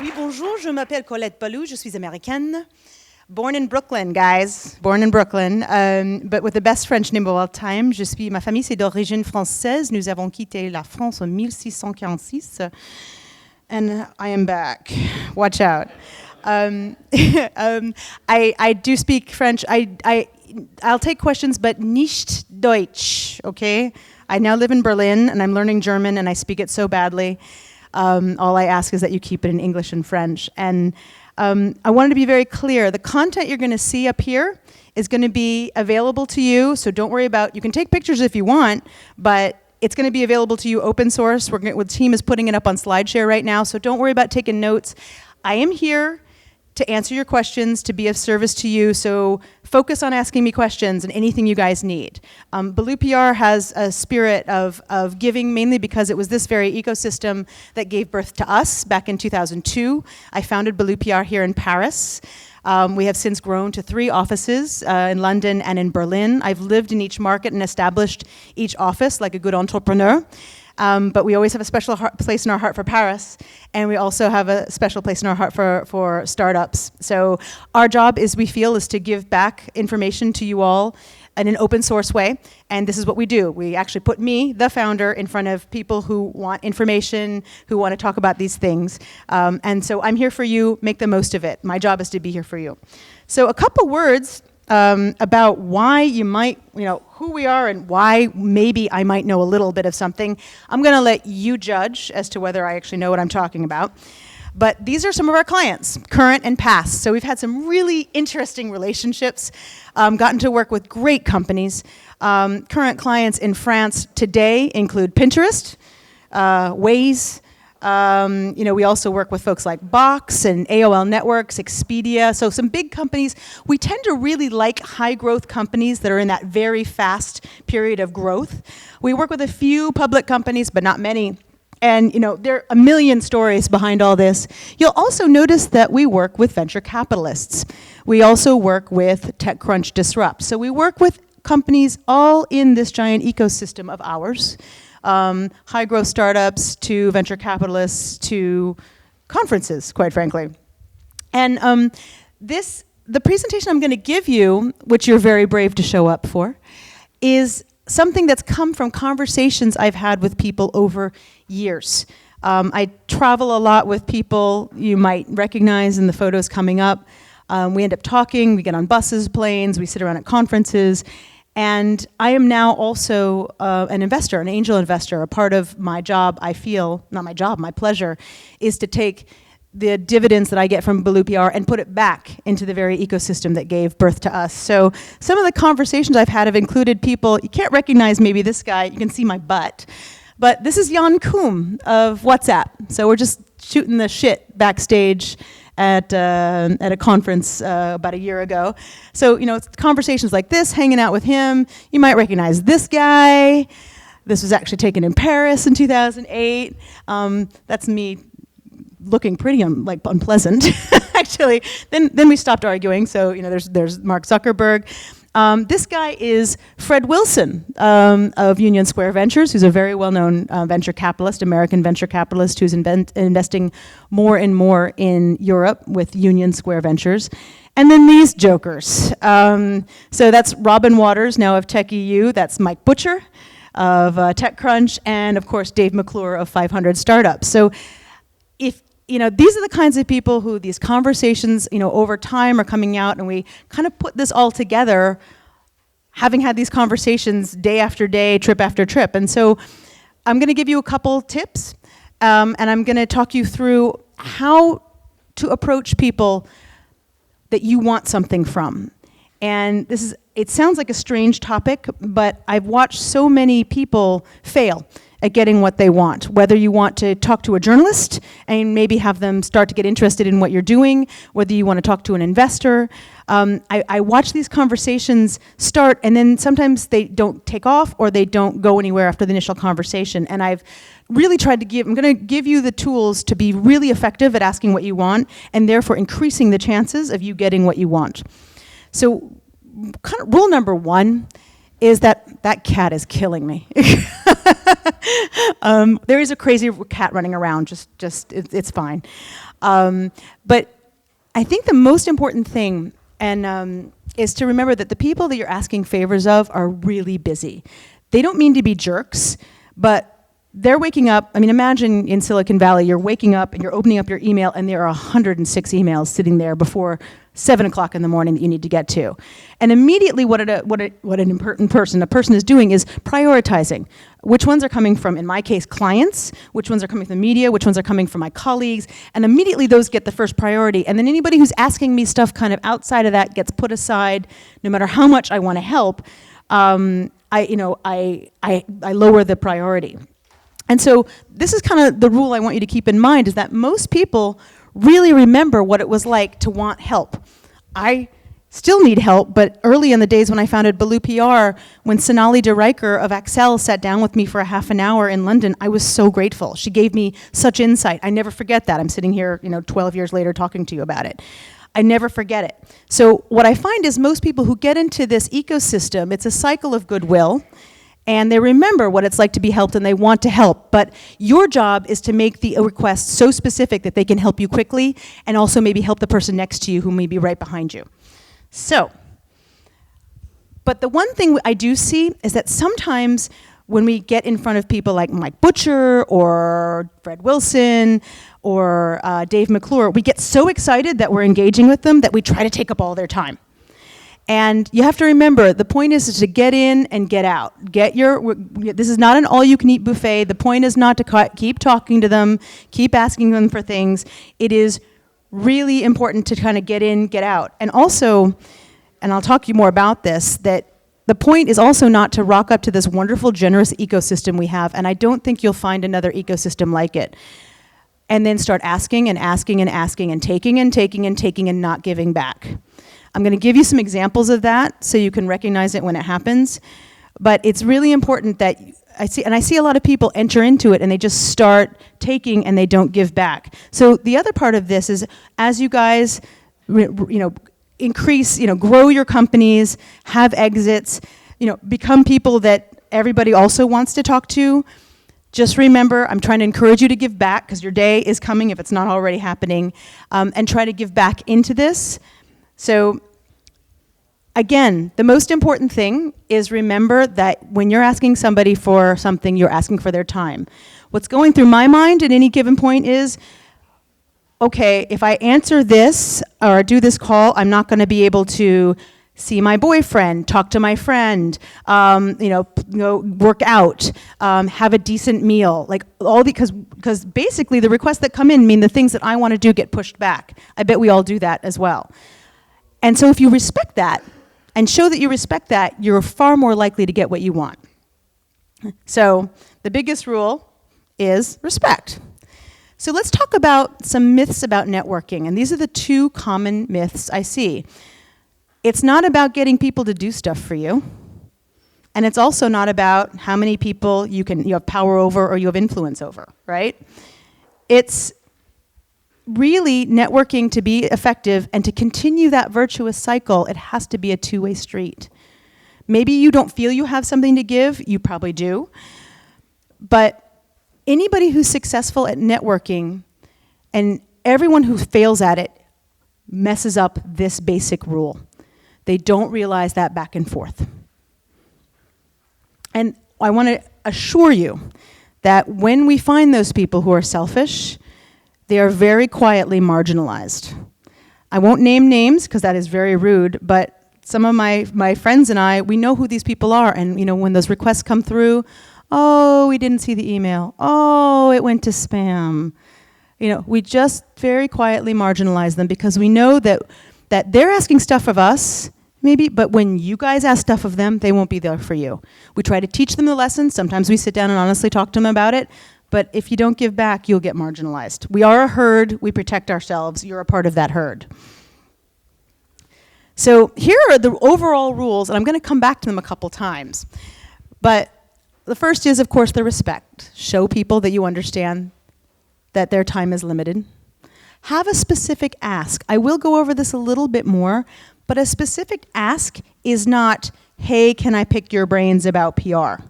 Oui, bonjour, je m'appelle Colette Ballou, je suis américaine. Born in Brooklyn, guys. Born in Brooklyn, but with the best French name of all time. Ma famille, c'est d'origine française. Nous avons quitté la France en 1646. And I am back. Watch out. I do speak French. I'll take questions, but nicht Deutsch, okay? I now live in Berlin, and I'm learning German, and I speak it so badly. All I ask is that you keep it in English and French. And I wanted to be very clear. The content you're going to see up here is going to be available to you, so don't worry about, you can take pictures if you want, but it's going to be available to you open source. The team is putting it up on SlideShare right now, so don't worry about taking notes. I am here to answer your questions, to be of service to you, so focus on asking me questions and anything you guys need. Ballou PR has a spirit of giving, mainly because it was this very ecosystem that gave birth to us back in 2002. I founded Ballou PR here in Paris. We have since grown to 3 offices in London and in Berlin. I've lived in each market and established each office like a good entrepreneur. But we always have a special place in our heart for Paris, and we also have a special place in our heart for startups. So our job is to give back information to you all in an open source way, and this is what we do. We actually put me, the founder, in front of people who want information, who want to talk about these things. And so I'm here for you, make the most of it. My job is to be here for you. So a couple words about why you might, who we are and why maybe I might know a little bit of something. I'm going to let you judge as to whether I actually know what I'm talking about. But these are some of our clients, current and past. So we've had some really interesting relationships, gotten to work with great companies. Current clients in France today include Pinterest, Waze. We also work with folks like Box and AOL Networks, Expedia, so some big companies. We tend to really like high growth companies that are in that very fast period of growth. We work with a few public companies, but not many. And there are a million stories behind all this. You'll also notice that we work with venture capitalists. We also work with TechCrunch Disrupt. So we work with companies all in this giant ecosystem of ours. High growth startups to venture capitalists to conferences, quite frankly. And the presentation I'm going to give you, which you're very brave to show up for, is something that's come from conversations I've had with people over years. I travel a lot with people you might recognize in the photos coming up. We end up talking, we get on buses, planes, we sit around at conferences. And I am now also an investor, an angel investor. A part of my job, my pleasure, is to take the dividends that I get from Ballou PR and put it back into the very ecosystem that gave birth to us. So some of the conversations I've had have included people, you can't recognize maybe this guy, you can see my butt, but this is Jan Koum of WhatsApp. So we're just shooting the shit backstage at a conference about a year ago. So, it's conversations like this, hanging out with him. You might recognize this guy. This was actually taken in Paris in 2008. That's me looking pretty unpleasant, actually. Then we stopped arguing. So, there's Mark Zuckerberg. This guy is Fred Wilson of Union Square Ventures, who's a very well-known venture capitalist, American venture capitalist, who's investing more and more in Europe with Union Square Ventures. And then these jokers. So that's Robin Waters, now of TechEU. That's Mike Butcher of TechCrunch, and of course Dave McClure of 500 Startups. So these are the kinds of people who these conversations, over time are coming out, and we kind of put this all together, having had these conversations day after day, trip after trip. And so I'm going to give you a couple tips, and I'm going to talk you through how to approach people that you want something from. And it sounds like a strange topic, but I've watched so many people fail at getting what they want, whether you want to talk to a journalist and maybe have them start to get interested in what you're doing, whether you want to talk to an investor. I watch these conversations start, and then sometimes they don't take off or they don't go anywhere after the initial conversation. And I've really tried to I'm going to give you the tools to be really effective at asking what you want, and therefore increasing the chances of you getting what you want. So kind of rule number 1 is that cat is killing me. There is a crazy cat running around. It's fine. But I think the most important thing is to remember that the people that you're asking favors of are really busy. They don't mean to be jerks, but they're waking up. I mean, imagine in Silicon Valley, you're waking up and you're opening up your email, and there are 106 emails sitting there before 7 o'clock in the morning that you need to get to. And immediately what an important person, a person is doing is prioritizing. Which ones are coming from, in my case, clients, which ones are coming from the media, which ones are coming from my colleagues, and immediately those get the first priority. And then anybody who's asking me stuff kind of outside of that gets put aside, no matter how much I want to help. I lower the priority. And so this is kind of the rule I want you to keep in mind, is that most people really remember what it was like to want help. I still need help, but early in the days when I founded Belo PR, when Sonali de Rijker of Axel sat down with me for a half an hour in London, I was so grateful. She gave me such insight. I never forget that. I'm sitting here, 12 years later talking to you about it. I never forget it. So what I find is most people who get into this ecosystem, it's a cycle of goodwill, and they remember what it's like to be helped and they want to help. But your job is to make the request so specific that they can help you quickly and also maybe help the person next to you who may be right behind you. So, but the one thing I do see is that sometimes when we get in front of people like Mike Butcher or Fred Wilson or Dave McClure, we get so excited that we're engaging with them that we try to take up all their time. And you have to remember, the point is to get in and get out. This is not an all-you-can-eat buffet. The point is not to keep talking to them, keep asking them for things. It is really important to kind of get in, get out. And also, and I'll talk to you more about this, that the point is also not to rock up to this wonderful, generous ecosystem we have, and I don't think you'll find another ecosystem like it. And then start asking and asking and asking and taking and taking and taking and not giving back. I'm going to give you some examples of that so you can recognize it when it happens. But it's really important that I see a lot of people enter into it and they just start taking and they don't give back. So the other part of this is, as you guys increase, grow your companies, have exits, become people that everybody also wants to talk to, just remember, I'm trying to encourage you to give back because your day is coming if it's not already happening, and try to give back into this. So again, the most important thing is remember that when you're asking somebody for something, you're asking for their time. What's going through my mind at any given point is, okay, if I answer this or do this call, I'm not going to be able to see my boyfriend, talk to my friend, work out, have a decent meal, because basically the requests that come in mean the things that I want to do get pushed back. I bet we all do that as well. And so if you respect that and show that you respect that, you're far more likely to get what you want. So the biggest rule is respect. So let's talk about some myths about networking. And these are the two common myths I see. It's not about getting people to do stuff for you. And it's also not about how many people you have power over or you have influence over, right? It's really networking to be effective and to continue that virtuous cycle, it has to be a two-way street. Maybe you don't feel you have something to give, you probably do. But anybody who's successful at networking and everyone who fails at it messes up this basic rule. They don't realize that back and forth. And I want to assure you that when we find those people who are selfish, they are very quietly marginalized. I won't name names because that is very rude, but some of my friends and I, we know who these people are. And when those requests come through, oh, we didn't see the email. Oh, it went to spam. We just very quietly marginalize them because we know that they're asking stuff of us, maybe, but when you guys ask stuff of them, they won't be there for you. We try to teach them the lessons. Sometimes we sit down and honestly talk to them about it. But if you don't give back, you'll get marginalized. We are a herd. We protect ourselves. You're a part of that herd. So here are the overall rules, and I'm going to come back to them a couple times. But the first is, of course, the respect. Show people that you understand that their time is limited. Have a specific ask. I will go over this a little bit more, but a specific ask is not, hey, can I pick your brains about PR?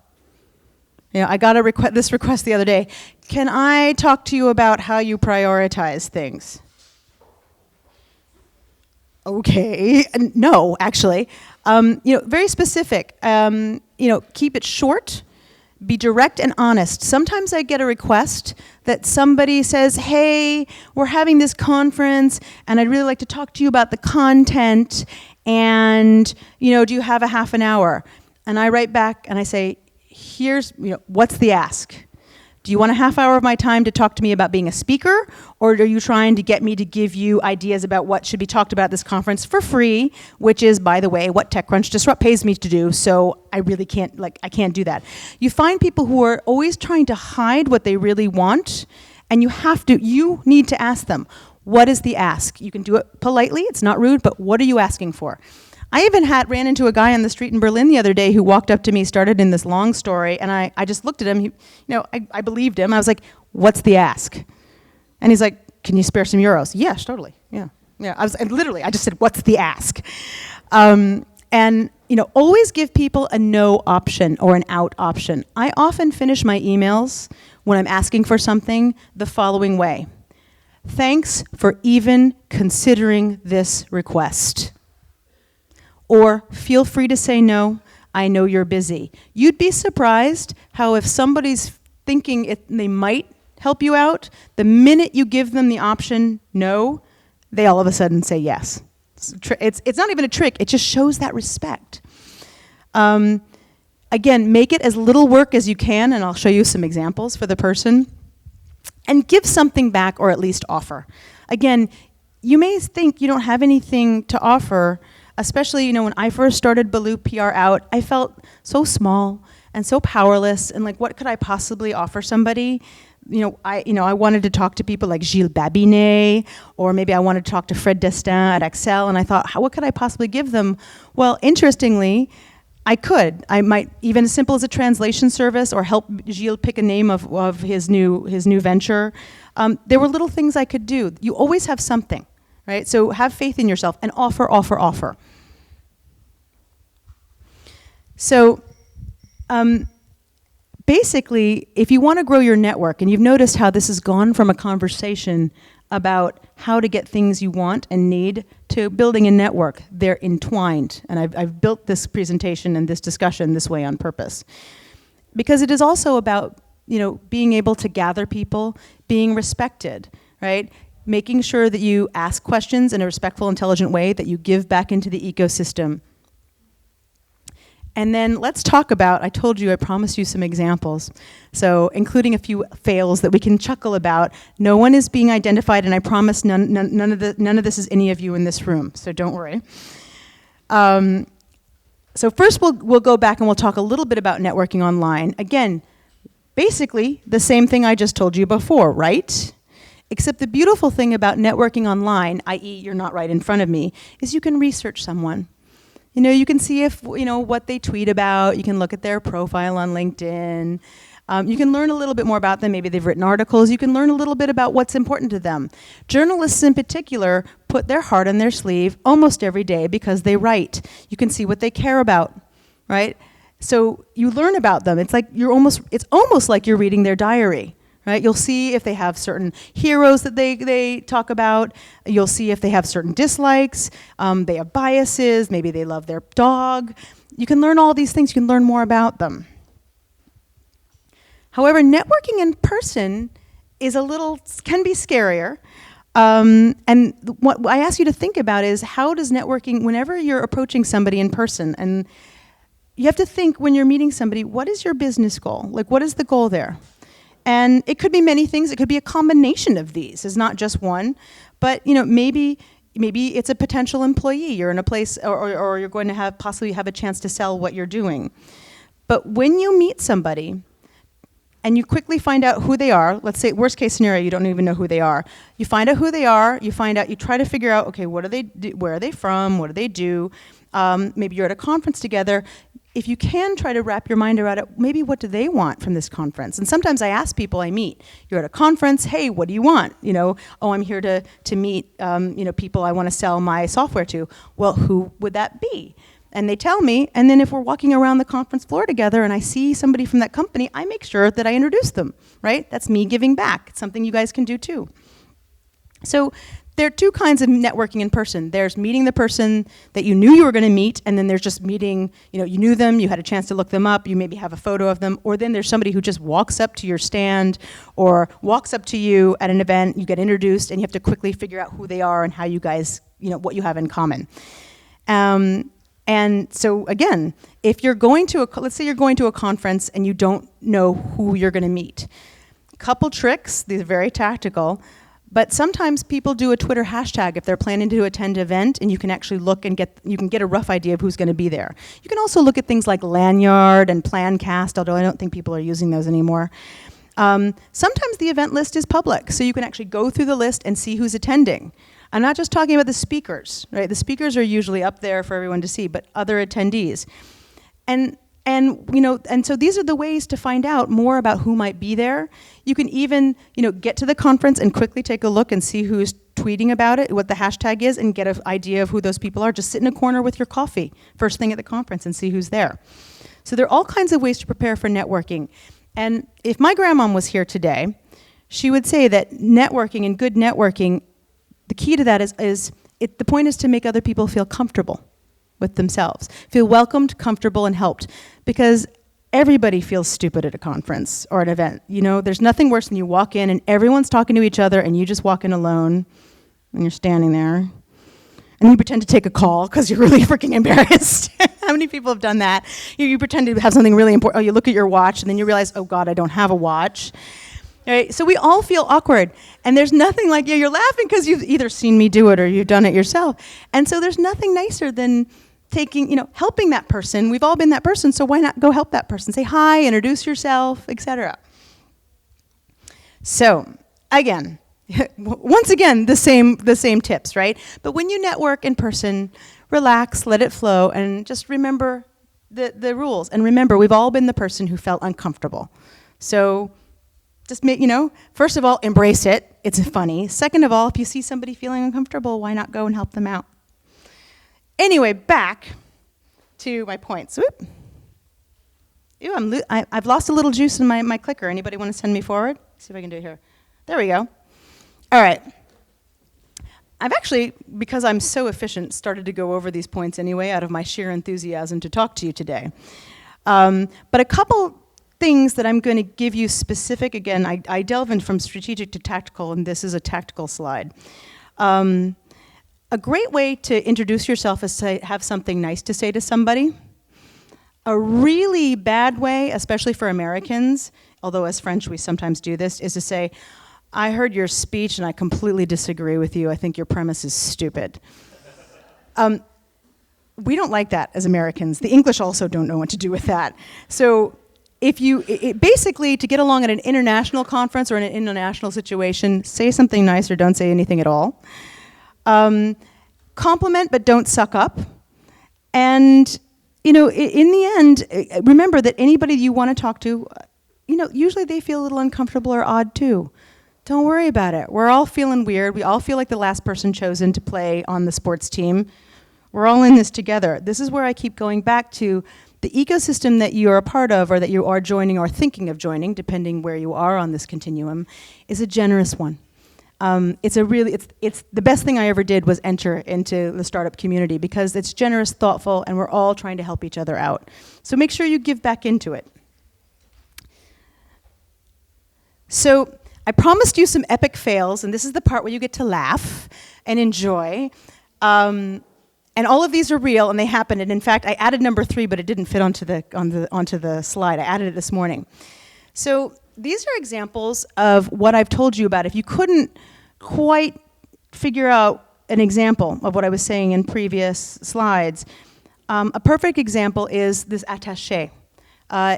I got this request the other day. Can I talk to you about how you prioritize things? Okay, no, actually. Very specific. Keep it short. Be direct and honest. Sometimes I get a request that somebody says, hey, we're having this conference and I'd really like to talk to you about the content and, do you have a half an hour? And I write back and I say, here's, what's the ask? Do you want a half hour of my time to talk to me about being a speaker, or are you trying to get me to give you ideas about what should be talked about at this conference for free, which is, by the way, what TechCrunch Disrupt pays me to do, so I really can't, I can't do that. You find people who are always trying to hide what they really want, and you need to ask them, what is the ask? You can do it politely, it's not rude, but what are you asking for? I even ran into a guy on the street in Berlin the other day who walked up to me, started in this long story, and I just looked at him. I believed him. I was like, what's the ask? And he's like, can you spare some euros? Yes, totally. Yeah. I just said, what's the ask? Always give people a no option or an out option. I often finish my emails when I'm asking for something the following way. Thanks for even considering this request. Or feel free to say no, I know you're busy. You'd be surprised how if somebody's thinking they might help you out, the minute you give them the option no, they all of a sudden say yes. It's not even a trick, it just shows that respect. Again, make it as little work as you can, and I'll show you some examples for the person. And give something back, or at least offer. Again, you may think you don't have anything to offer, especially, when I first started Belo PR Out, I felt so small and so powerless, and what could I possibly offer somebody? I wanted to talk to people like Gilles Babinet, or maybe I wanted to talk to Fred Destin at Excel, and I thought, what could I possibly give them? Well, interestingly, I might, even as simple as a translation service, or help Gilles pick a name of his new venture. There were little things I could do. You always have something. Right? So have faith in yourself and offer, offer, offer. So basically, if you want to grow your network, and you've noticed how this has gone from a conversation about how to get things you want and need to building a network, they're entwined. And I've built this presentation and this discussion this way on purpose. Because it is also about, being able to gather people, being respected, right? Making sure that you ask questions in a respectful, intelligent way, that you give back into the ecosystem. And then let's talk about, I told you, I promised you some examples. So including a few fails that we can chuckle about. No one is being identified, and I promise none of this is any of you in this room, so don't worry. So first we'll go back and we'll talk a little bit about networking online. Again, basically the same thing I just told you before, right? Except the beautiful thing about networking online, i.e. you're not right in front of me, is you can research someone. You can see if, what they tweet about. You can look at their profile on LinkedIn. You can learn a little bit more about them. Maybe they've written articles. You can learn a little bit about what's important to them. Journalists in particular put their heart on their sleeve almost every day because they write. You can see what they care about, right? So you learn about them. It's almost like you're reading their diary. Right? You'll see if they have certain heroes that they talk about. You'll see if they have certain dislikes. They have biases. Maybe they love their dog. You can learn all these things. You can learn more about them. However, networking in person can be scarier. And what I ask you to think about is, how does networking, whenever you're approaching somebody in person, and you have to think when you're meeting somebody, what is your business goal? What is the goal there? And it could be many things. It could be a combination of these. It's not just one. But maybe it's a potential employee. You're in a place, or you're going to possibly have a chance to sell what you're doing. But when you meet somebody, and you quickly find out who they are, let's say worst case scenario, you don't even know who they are. You find out who they are. You try to figure out, okay, what do they do? Where are they from? What do they do? Maybe you're at a conference together. If you can try to wrap your mind around it, maybe what do they want from this conference? And sometimes I ask people I meet, you're at a conference, hey, what do you want? I'm here to meet people I want to sell my software to. Well, who would that be? And they tell me, and then if we're walking around the conference floor together and I see somebody from that company, I make sure that I introduce them, right? That's me giving back. It's something you guys can do too. So there are two kinds of networking in person. There's meeting the person that you knew you were going to meet, and then there's just meeting, you knew them, you had a chance to look them up, you maybe have a photo of them, or then there's somebody who just walks up to your stand or walks up to you at an event, you get introduced, and you have to quickly figure out who they are and how you guys, what you have in common. And so again, if you're going to let's say you're going to a conference and you don't know who you're going to meet. Couple tricks, these are very tactical, but sometimes people do a Twitter hashtag if they're planning to attend an event, and you can actually look and you can get a rough idea of who's going to be there. You can also look at things like Lanyard and Plancast, although I don't think people are using those anymore. Sometimes the event list is public, so you can actually go through the list and see who's attending. I'm not just talking about the speakers, right? The speakers are usually up there for everyone to see, but other attendees. And so these are the ways to find out more about who might be there. You can even, get to the conference and quickly take a look and see who's tweeting about it, what the hashtag is, and get an idea of who those people are. Just sit in a corner with your coffee first thing at the conference and see who's there. So there are all kinds of ways to prepare for networking. And if my grandma was here today, she would say that networking and good networking, the key to that is the point is to make other people feel comfortable with themselves, feel welcomed, comfortable, and helped. Because everybody feels stupid at a conference or an event. There's nothing worse than you walk in and everyone's talking to each other and you just walk in alone and you're standing there. And you pretend to take a call because you're really freaking embarrassed. How many people have done that? You pretend to have something really important. Oh, you look at your watch and then you realize, oh God, I don't have a watch. Right? So we all feel awkward, and there's nothing like, you're laughing because you've either seen me do it or you've done it yourself. And so there's nothing nicer than helping that person. We've all been that person, so why not go help that person? Say hi, introduce yourself, etc. So again, once again, the same tips, right? But when you network in person, relax, let it flow, and just remember the rules. And remember, we've all been the person who felt uncomfortable. So just first of all, embrace it. It's funny. Second of all, if you see somebody feeling uncomfortable, why not go and help them out? Anyway, back to my points. I've lost a little juice in my clicker. Anybody want to send me forward? See if I can do it here. There we go. All right. I've actually, because I'm so efficient, started to go over these points anyway out of my sheer enthusiasm to talk to you today. But a couple things that I'm going to give you specific, again, I delve in from strategic to tactical, and this is a tactical slide. A great way to introduce yourself is to have something nice to say to somebody. A really bad way, especially for Americans, although as French we sometimes do this, is to say, I heard your speech and I completely disagree with you. I think your premise is stupid. We don't like that as Americans. The English also don't know what to do with that. So if basically, to get along at an international conference or in an international situation, say something nice or don't say anything at all. Compliment, but don't suck up. And, in the end, remember that anybody you want to talk to, usually they feel a little uncomfortable or odd too. Don't worry about it. We're all feeling weird. We all feel like the last person chosen to play on the sports team. We're all in this together. This is where I keep going back to the ecosystem that you are a part of or that you are joining or thinking of joining, depending where you are on this continuum, is a generous one. It's the best thing I ever did was enter into the startup community because it's generous, thoughtful, and we're all trying to help each other out. So make sure you give back into it. So I promised you some epic fails, and this is the part where you get to laugh and enjoy. And all of these are real, and they happened. And in fact, I added number 3, but it didn't fit onto the slide. I added it this morning. So these are examples of what I've told you about. If you couldn't quite figure out an example of what I was saying in previous slides, a perfect example is this attaché.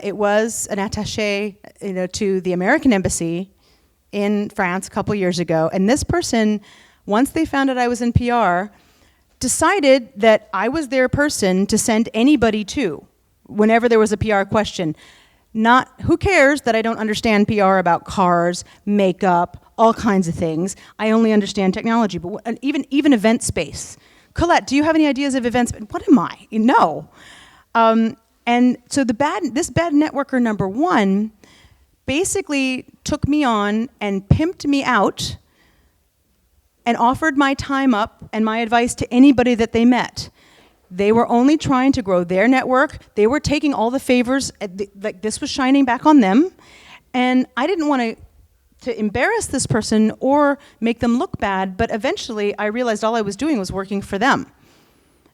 It was an attaché, to the American embassy in France a couple years ago, and this person, once they found out I was in PR, decided that I was their person to send anybody to whenever there was a PR question. Not, who cares that I don't understand PR about cars, makeup, all kinds of things. I only understand technology, but even event space. Colette, do you have any ideas of events? What am I? No. And so this bad networker number one basically took me on and pimped me out and offered my time up and my advice to anybody that they met. They were only trying to grow their network. They were taking all the favors, like this was shining back on them. And I didn't want to embarrass this person or make them look bad, but eventually I realized all I was doing was working for them.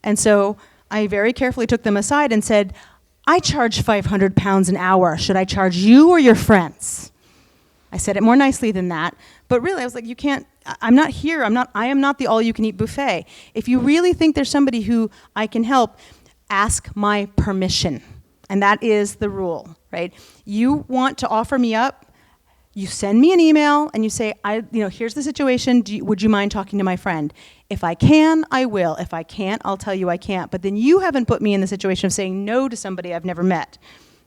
And so I very carefully took them aside and said, I charge £500 an hour. Should I charge you or your friends? I said it more nicely than that, but really I was like, you can't, I'm not here, I am not the all-you-can-eat buffet. If you really think there's somebody who I can help, ask my permission. And that is the rule, right? You want to offer me up, you send me an email and you say, here's the situation, would you mind talking to my friend? If I can, I will. If I can't, I'll tell you I can't. But then you haven't put me in the situation of saying no to somebody I've never met.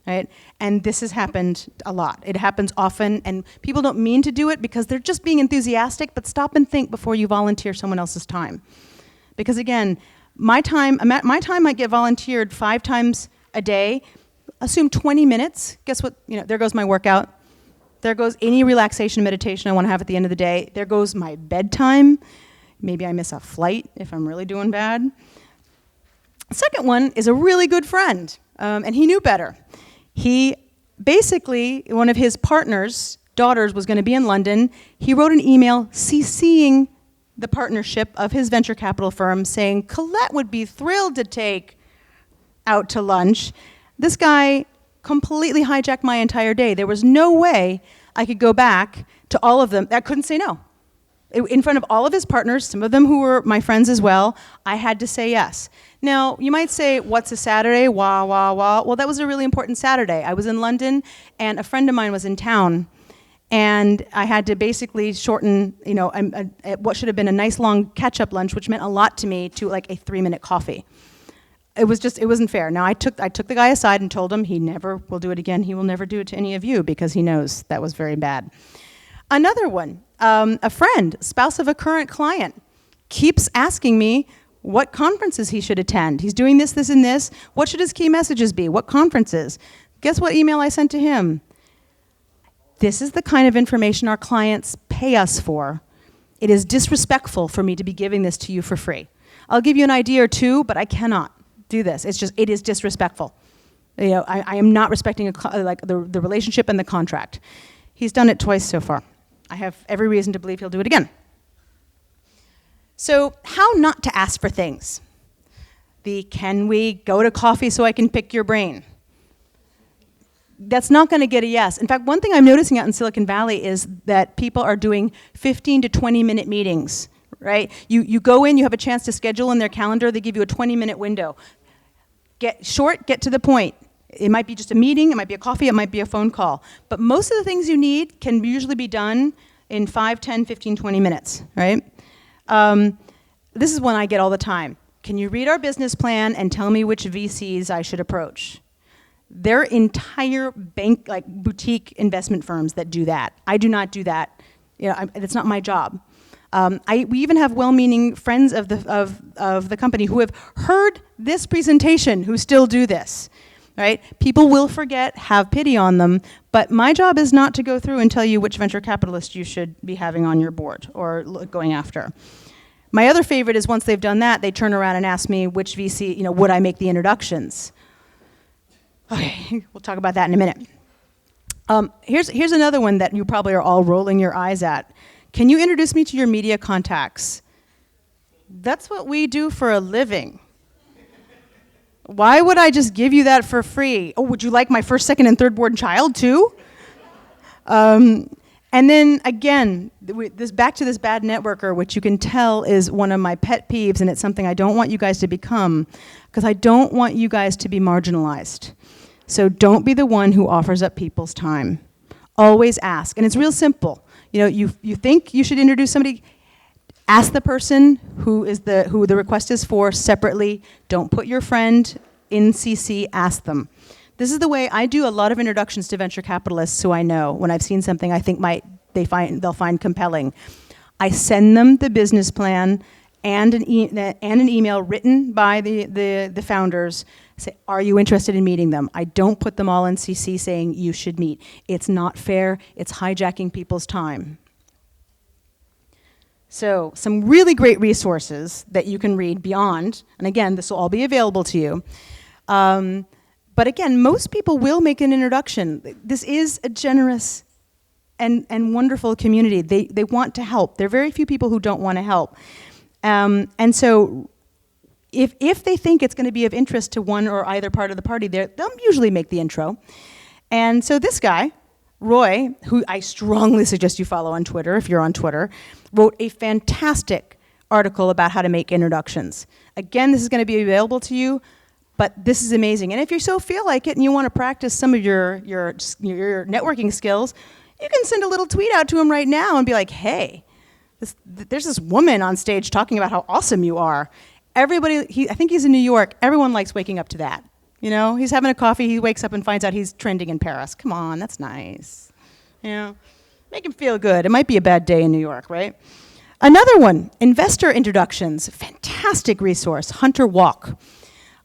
Right? And this has happened a lot. It happens often, and people don't mean to do it because they're just being enthusiastic, but stop and think before you volunteer someone else's time. Because again, my time might get volunteered 5 times a day. Assume 20 minutes. Guess what? There goes my workout. There goes any relaxation meditation I want to have at the end of the day. There goes my bedtime. Maybe I miss a flight if I'm really doing bad. Second one is a really good friend, and he knew better. He basically, one of his partner's daughters was going to be in London. He wrote an email CCing the partnership of his venture capital firm saying, Colette would be thrilled to take out to lunch. This guy completely hijacked my entire day. There was no way I could go back to all of them. I couldn't say no. In front of all of his partners, some of them who were my friends as well, I had to say yes. Now, you might say, what's a Saturday? Wah, wah, wah. Well, that was a really important Saturday. I was in London, and a friend of mine was in town, and I had to basically shorten, what should have been a nice long catch-up lunch, which meant a lot to me, to like a 3-minute coffee. It wasn't fair. Now, I took the guy aside and told him he never will do it again. He will never do it to any of you because he knows that was very bad. Another one, a friend, spouse of a current client, keeps asking me what conferences he should attend. He's doing this, this, and this. What should his key messages be? What conferences? Guess what email I sent to him? This is the kind of information our clients pay us for. It is disrespectful for me to be giving this to you for free. I'll give you an idea or two, but I cannot do this. It is disrespectful. I am not respecting the relationship and the contract. He's done it twice so far. I have every reason to believe he'll do it again. So how not to ask for things? Can we go to coffee so I can pick your brain? That's not going to get a yes. In fact, one thing I'm noticing out in Silicon Valley is that people are doing 15 to 20-minute meetings, right? You go in, you have a chance to schedule in their calendar, they give you a 20-minute window. Get short, get to the point. It might be just a meeting, it might be a coffee, it might be a phone call. But most of the things you need can usually be done in 5, 10, 15, 20 minutes, right? This is one I get all the time. Can you read our business plan and tell me which VCs I should approach? There are entire boutique investment firms that do that. I do not do that. It's not my job. We even have well-meaning friends of the company who have heard this presentation who still do this. Right? People will forget, have pity on them, but my job is not to go through and tell you which venture capitalist you should be having on your board or going after. My other favorite is once they've done that, they turn around and ask me which VC, would I make the introductions? Okay, we'll talk about that in a minute. Here's another one that you probably are all rolling your eyes at. Can you introduce me to your media contacts? That's what we do for a living. Why would I just give you that for free? Oh, would you like my first, second, and third born child too? And then again, back to this bad networker, which you can tell is one of my pet peeves, and it's something I don't want you guys to become, because I don't want you guys to be marginalized. So don't be the one who offers up people's time. Always ask, and it's real simple. You think you should introduce somebody. Ask the person who the request is for separately. Don't put your friend in CC, ask them. This is the way I do a lot of introductions to venture capitalists who I know when I've seen something I think they'll find compelling. I send them the business plan and an email written by the founders. Say, are you interested in meeting them? I don't put them all in CC saying you should meet. It's not fair. It's hijacking people's time. So some really great resources that you can read beyond, and again, this will all be available to you. But again, most people will make an introduction. This is a generous and wonderful community. They want to help. There are very few people who don't want to help. And so if they think it's going to be of interest to one or either part of the party, they'll usually make the intro. And so this guy, Roy, who I strongly suggest you follow on Twitter, if you're on Twitter, wrote a fantastic article about how to make introductions. Again, this is going to be available to you, but this is amazing. And if you so feel like it and you want to practice some of your networking skills, you can send a little tweet out to him right now and be like, hey, there's this woman on stage talking about how awesome you are. Everybody, I think he's in New York. Everyone likes waking up to that. You know, he's having a coffee, he wakes up and finds out he's trending in Paris. Come on, that's nice. You know, make him feel good. It might be a bad day in New York, right? Another one, investor introductions. Fantastic resource, Hunter Walk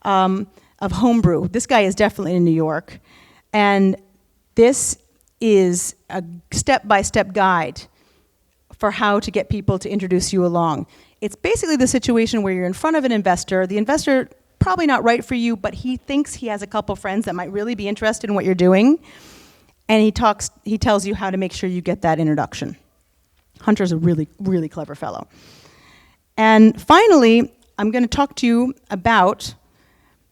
of Homebrew. This guy is definitely in New York. And this is a step-by-step guide for how to get people to introduce you along. It's basically the situation where you're in front of an investor. The investor, probably not right for you, but he thinks he has a couple friends that might really be interested in what you're doing. And he tells you how to make sure you get that introduction. Hunter's a really, really clever fellow. And finally, I'm going to talk to you about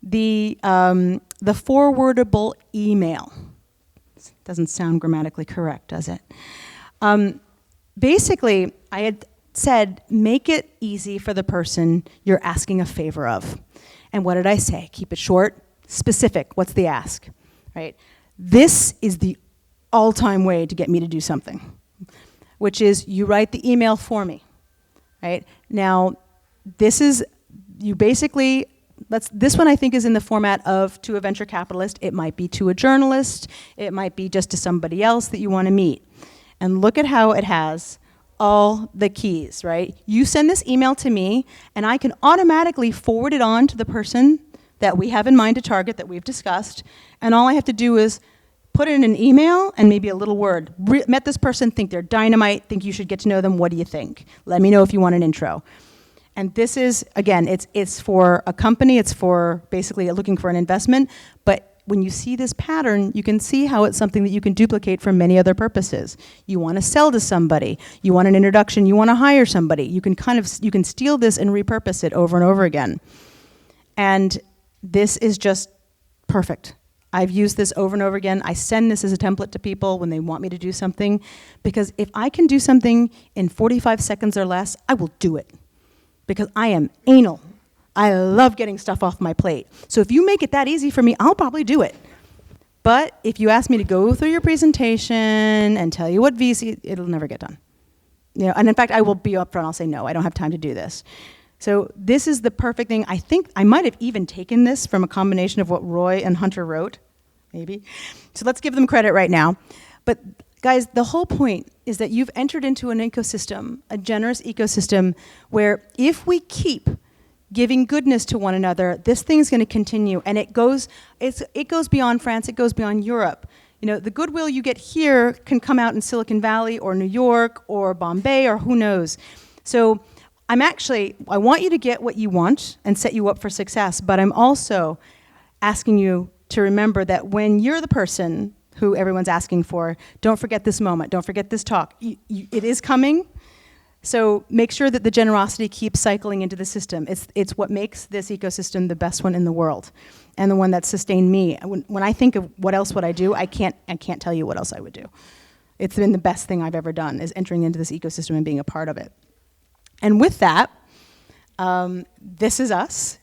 the forwardable email. Doesn't sound grammatically correct, does it? Basically, I had said, make it easy for the person you're asking a favor of. And what did I say? Keep it short, specific. What's the ask, right? This is the all-time way to get me to do something, which is you write the email for me, right? Now, this is, you basically, this one I think is in the format of to a venture capitalist. It might be to a journalist. It might be just to somebody else that you want to meet. And look at how it has all the keys, right? You send this email to me, and I can automatically forward it on to the person that we have in mind to target that we've discussed, and all I have to do is put in an email and maybe a little word. Met this person, think they're dynamite, think you should get to know them, what do you think? Let me know if you want an intro. And this is, again, it's for a company, it's for basically looking for an investment, but when you see this pattern, you can see how it's something that you can duplicate for many other purposes. You want to sell to somebody, you want an introduction, you want to hire somebody. You can steal this and repurpose it over and over again. And this is just perfect. I've used this over and over again. I send this as a template to people when they want me to do something, because if I can do something in 45 seconds or less, I will do it, because I am anal. I love getting stuff off my plate. So if you make it that easy for me, I'll probably do it. But if you ask me to go through your presentation and tell you what VC, it'll never get done. You know, and in fact, I will be upfront. I'll say, no, I don't have time to do this. So this is the perfect thing. I think I might have even taken this from a combination of what Roy and Hunter wrote, maybe. So let's give them credit right now. But guys, the whole point is that you've entered into an ecosystem, a generous ecosystem, where if we keep giving goodness to one another, this thing's going to continue, and it goes beyond France, it goes beyond Europe. You know, the goodwill you get here can come out in Silicon Valley or New York or Bombay or who knows. So I want you to get what you want and set you up for success, but I'm also asking you to remember that when you're the person who everyone's asking for, don't forget this moment, don't forget this talk. It is coming. So make sure that the generosity keeps cycling into the system. It's what makes this ecosystem the best one in the world, and the one that sustained me. When I think of what else would I do, I can't tell you what else I would do. It's been the best thing I've ever done, is entering into this ecosystem and being a part of it. And with that, this is us.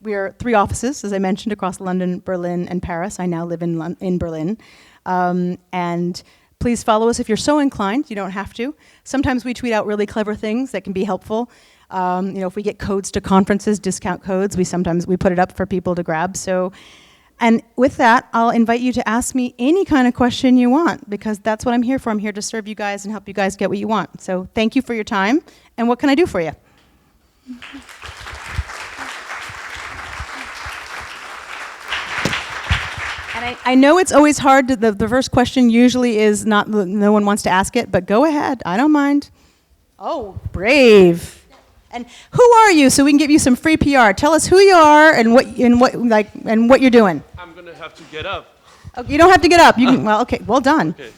We are 3 offices, as I mentioned, across London, Berlin, and Paris. I now live in Berlin. And please follow us if you're so inclined. You don't have to. Sometimes we tweet out really clever things that can be helpful. If we get codes to conferences, discount codes, we put it up for people to grab. So, and with that, I'll invite you to ask me any kind of question you want, because that's what I'm here for. I'm here to serve you guys and help you guys get what you want. So thank you for your time. And what can I do for you? And I know it's always hard. The first question usually is not, no one wants to ask it, but go ahead. I don't mind. Oh, brave. And who are you, so we can give you some free PR? Tell us who you are and what you're doing. I'm gonna have to get up. Oh, you don't have to get up. You can, well, okay, well done. Okay.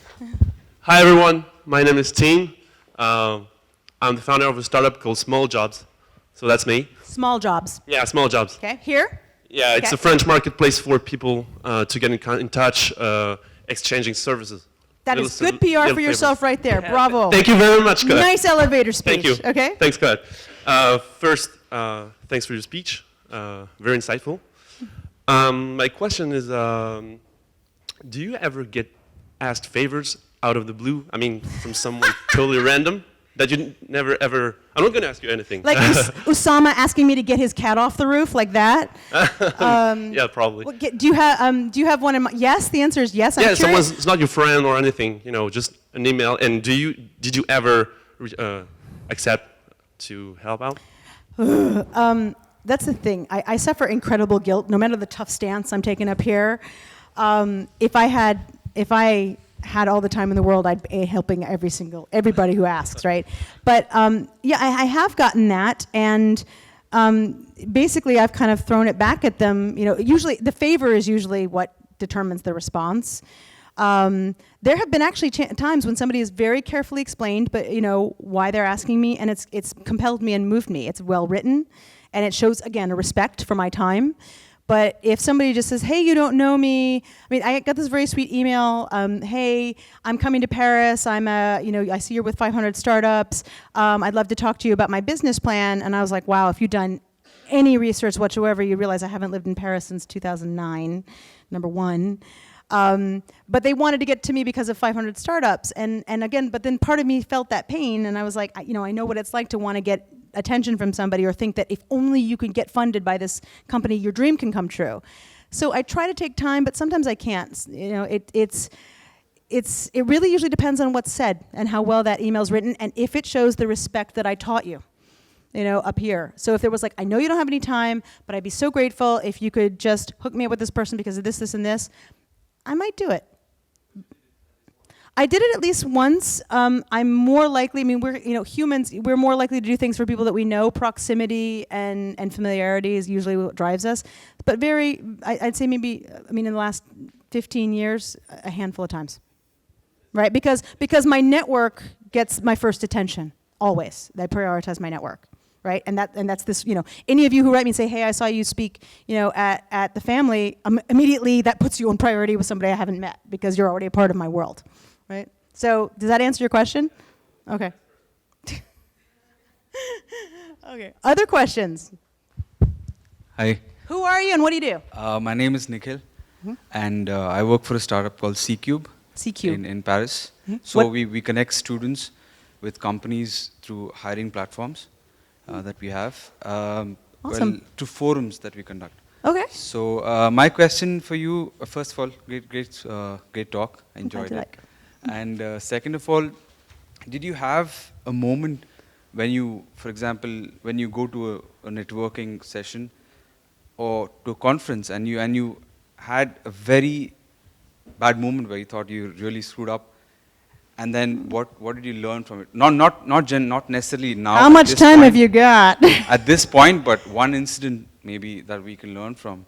Hi everyone, my name is Teen. I'm the founder of a startup called Small Jobs. So that's me. Small jobs. Yeah, Small Jobs. Okay, here? Yeah, it's Okay. a French marketplace for people to get in touch, exchanging services. That is good PR for yourself right there. Bravo. Thank you very much, Colette. Nice elevator speech. Thank you. Okay? Thanks, Colette. First, thanks for your speech. Very insightful. My question is, do you ever get asked favors out of the blue? I mean, from someone totally random that you never ever... I'm not going to ask you anything. Like Usama asking me to get his cat off the roof, like that? Yeah, probably. Do you have one in mind? Yes, the answer is yes. I'm Yeah, curious. it's not your friend or anything, just an email. And did you ever accept to help out? That's the thing. I suffer incredible guilt, no matter the tough stance I'm taking up here. If I had all the time in the world, I'd be helping everybody who asks, right? But yeah, I have gotten that, and basically I've kind of thrown it back at them. Usually the favor is usually what determines the response. There have been actually times when somebody has very carefully explained, but why they're asking me, and it's compelled me and moved me. It's well written, and it shows again a respect for my time. But if somebody just says, hey, you don't know me, I got this very sweet email, hey, I'm coming to Paris, I see you're with 500 startups, I'd love to talk to you about my business plan. And I was like, wow, if you've done any research whatsoever, you realize I haven't lived in Paris since 2009, number one. But they wanted to get to me because of 500 startups. And again, but then part of me felt that pain, and I was like, I know what it's like to want to get attention from somebody or think that if only you can get funded by this company, your dream can come true. So I try to take time, but sometimes I can't. It really usually depends on what's said and how well that email's written, and if it shows the respect that I taught you, up here. So if there was like, I know you don't have any time, but I'd be so grateful if you could just hook me up with this person because of this, this, and this, I might do it. I did it at least once. I'm more likely, we're humans, we're more likely to do things for people that we know. Proximity and familiarity is usually what drives us. But I'd say maybe, in the last 15 years, a handful of times. Right? Because my network gets my first attention, always. I prioritize my network. Right? And that's this, any of you who write me and say, hey, I saw you speak, at the family, immediately that puts you on priority with somebody I haven't met because you're already a part of my world. Right? So does that answer your question? Okay. Okay. Other questions? Hi. Who are you and what do you do? My name is Nikhil, and I work for a startup called C-Cube. C-Cube. In Paris. So we connect students with companies through hiring platforms that we have. Awesome. Well, to forums that we conduct. Okay. So my question for you, first of all, great talk. I enjoyed it. And second of all, did you have a moment when you, for example, when you go to a networking session or to a conference and you had a very bad moment where you thought you really screwed up, and then what did you learn from it? Not necessarily now. How much time have you got? At this point, but one incident maybe that we can learn from.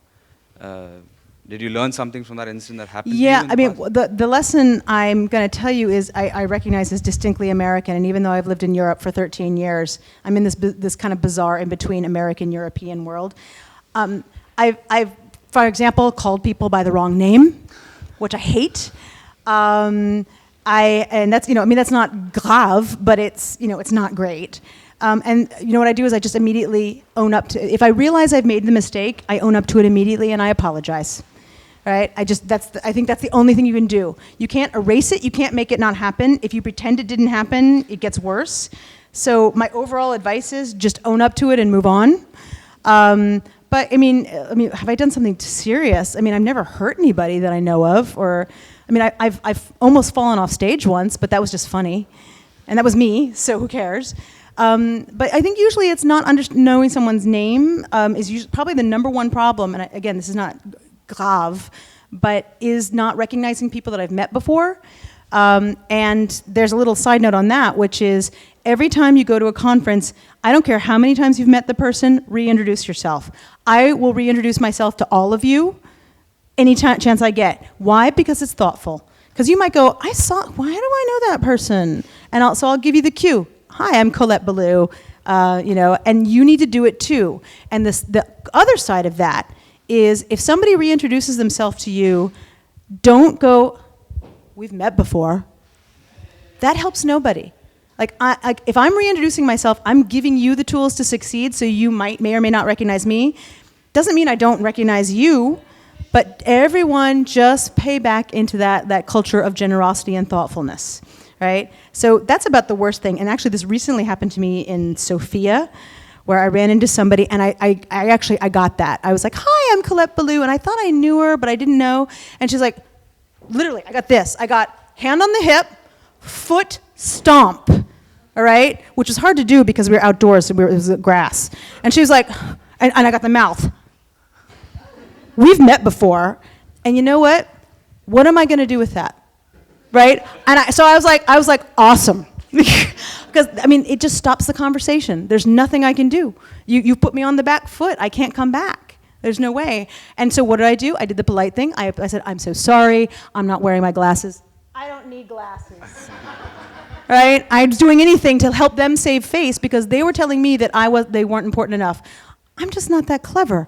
Did you learn something from that incident that happened to you in the past? The lesson I'm going to tell you is I recognize as distinctly American, and even though I've lived in Europe for 13 years, I'm in this kind of bizarre in-between American-European world. I've, for example, called people by the wrong name, which I hate. And that's, that's not grave, but it's not great. And what I do is I just immediately own up to, if I realize I've made the mistake, I own up to it immediately and I apologize. Right? I think that's the only thing you can do. You can't erase it, you can't make it not happen. If you pretend it didn't happen, it gets worse. So my overall advice is just own up to it and move on. But have I done something serious? I've never hurt anybody that I know of, or, I've almost fallen off stage once, but that was just funny. And that was me, so who cares? But I think usually it's not knowing someone's name is usually probably the number one problem. And again, this is not grave, but is not recognizing people that I've met before. And there's a little side note on that, which is every time you go to a conference, I don't care how many times you've met the person, reintroduce yourself. I will reintroduce myself to all of you any chance I get. Why? Because it's thoughtful. Because you might go, why do I know that person? And so I'll give you the cue. Hi, I'm Colette Ballou, and you need to do it too. And the other side of that is if somebody reintroduces themselves to you, don't go, we've met before. That helps nobody. Like if I'm reintroducing myself, I'm giving you the tools to succeed, so you may or may not recognize me. Doesn't mean I don't recognize you, but everyone just pay back into that culture of generosity and thoughtfulness, right? So that's about the worst thing. And actually, this recently happened to me in Sofia, where I ran into somebody, and I got that. I was like, hi, I'm Colette Ballou, and I thought I knew her, but I didn't know. And she's like, literally, I got this. I got hand on the hip, foot stomp, all right? Which is hard to do because we were outdoors, so it was grass. And she was like, and I got the mouth. We've met before, and you know what? What am I going to do with that, right? And so I was like, awesome. Because, it just stops the conversation. There's nothing I can do. You put me on the back foot. I can't come back. There's no way. And so what did I do? I did the polite thing. I said, I'm so sorry. I'm not wearing my glasses. I don't need glasses. Right? I was doing anything to help them save face because they were telling me that they weren't important enough. I'm just not that clever.